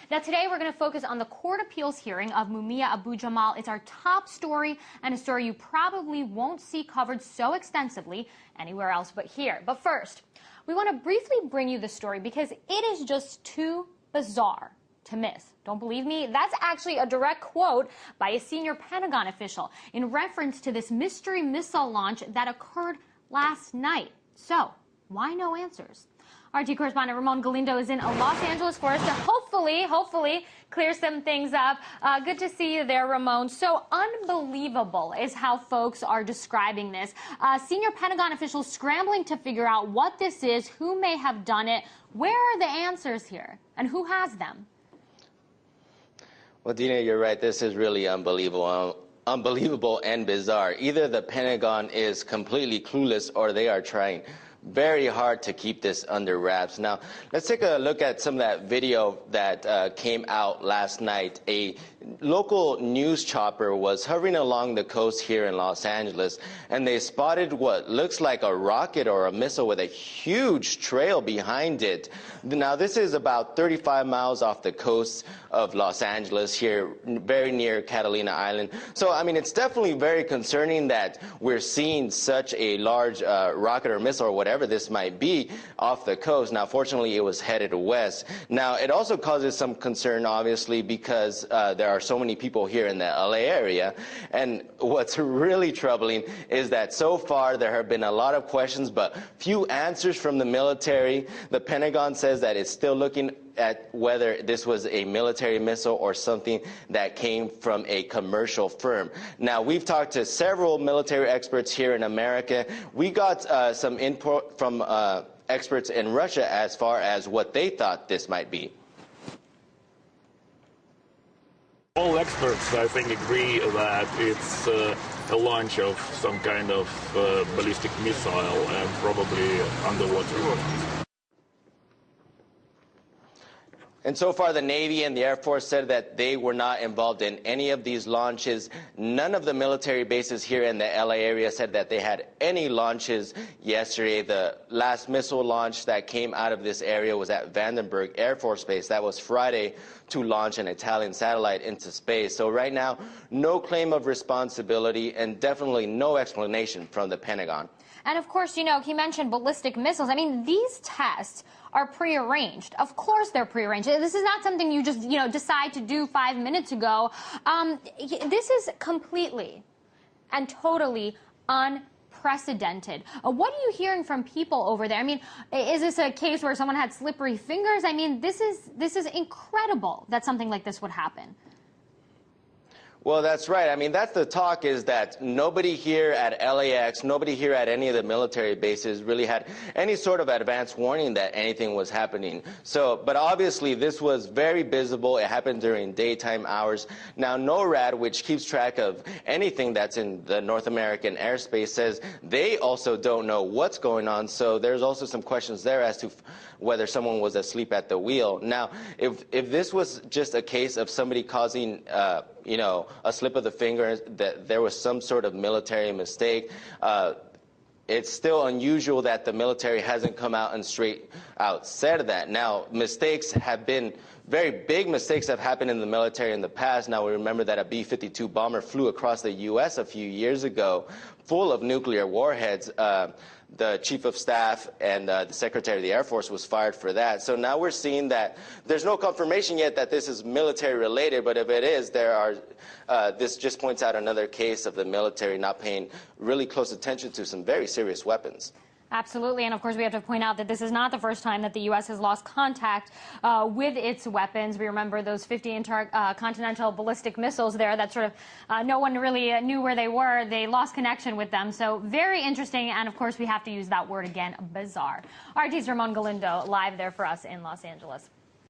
Now today we're going to focus on the court appeals hearing of Mumia Abu-Jamal. It's our top story and a story you probably won't see covered so extensively anywhere else but here. But first, we want to briefly bring you the story because it is just too bizarre to miss. Don't believe me? That's actually a direct quote by a senior Pentagon official in reference to this mystery missile launch that occurred last night. So, why no answers? RT correspondent Ramon Galindo is in Los Angeles for us to hopefully clear some things up. Good to see you there, Ramon. So unbelievable is how folks are describing this. Senior Pentagon officials scrambling to figure out what this is, who may have done it. Where are the answers here, and who has them? Well, Dina, you're right. This is really unbelievable and bizarre. Either the Pentagon is completely clueless or they are trying very hard to keep this under wraps. Now, let's take a look at some of that video that came out last night. A local news chopper was hovering along the coast here in Los Angeles, and they spotted what looks like a rocket or a missile with a huge trail behind it. Now, this is about 35 miles off the coast of Los Angeles here, very near Catalina Island. So, I mean, it's definitely very concerning that we're seeing such a large rocket or missile or whatever this might be off the coast. Now, fortunately, it was headed west. Now, it also causes some concern, obviously, because there are so many people here in the LA area. And what's really troubling is that so far there have been a lot of questions, but few answers from the military. The Pentagon says that it's still looking at whether this was a military missile or something that came from a commercial firm. Now, we've talked to several military experts here in America. We got some input from experts in Russia as far as what they thought this might be. All experts, I think, agree that it's a launch of some kind of ballistic missile and probably underwater. And so far, the Navy and the Air Force said that they were not involved in any of these launches. None of the military bases here in the LA area said that they had any launches yesterday. The last missile launch that came out of this area was at Vandenberg Air Force Base. That was Friday, to launch an Italian satellite into space. So right now, no claim of responsibility and definitely no explanation from the Pentagon. And of course, you know, he mentioned ballistic missiles. I mean, these tests are prearranged. Of course they're prearranged. This is not something you just, decide to do 5 minutes ago. This is completely and totally unprecedented. What are you hearing from people over there? I mean, is this a case where someone had slippery fingers? I mean, this is incredible that something like this would happen. Well, that's right. I mean, that's the talk, is that nobody here at LAX, nobody here at any of the military bases really had any sort of advance warning that anything was happening. So, but obviously this was very visible. It happened during daytime hours. Now, NORAD, which keeps track of anything that's in the North American airspace, says they also don't know what's going on. So there's also some questions there as to whether someone was asleep at the wheel. Now, if this was just a case of somebody causing a slip of the finger, that there was some sort of military mistake, it's still unusual that the military hasn't come out and straight out said that. Now, mistakes have been, very big mistakes have happened in the military in the past. Now, we remember that a B-52 bomber flew across the U.S. a few years ago full of nuclear warheads. The Chief of Staff and the Secretary of the Air Force was fired for that. So now we're seeing that there's no confirmation yet that this is military related, but if it is, this just points out another case of the military not paying really close attention to some very serious weapons. Absolutely, and of course we have to point out that this is not the first time that the U.S. has lost contact with its weapons. We remember those 50 intercontinental ballistic missiles there that sort of no one really knew where they were. They lost connection with them. So very interesting, and of course we have to use that word again, bizarre. RT's Ramon Galindo live there for us in Los Angeles.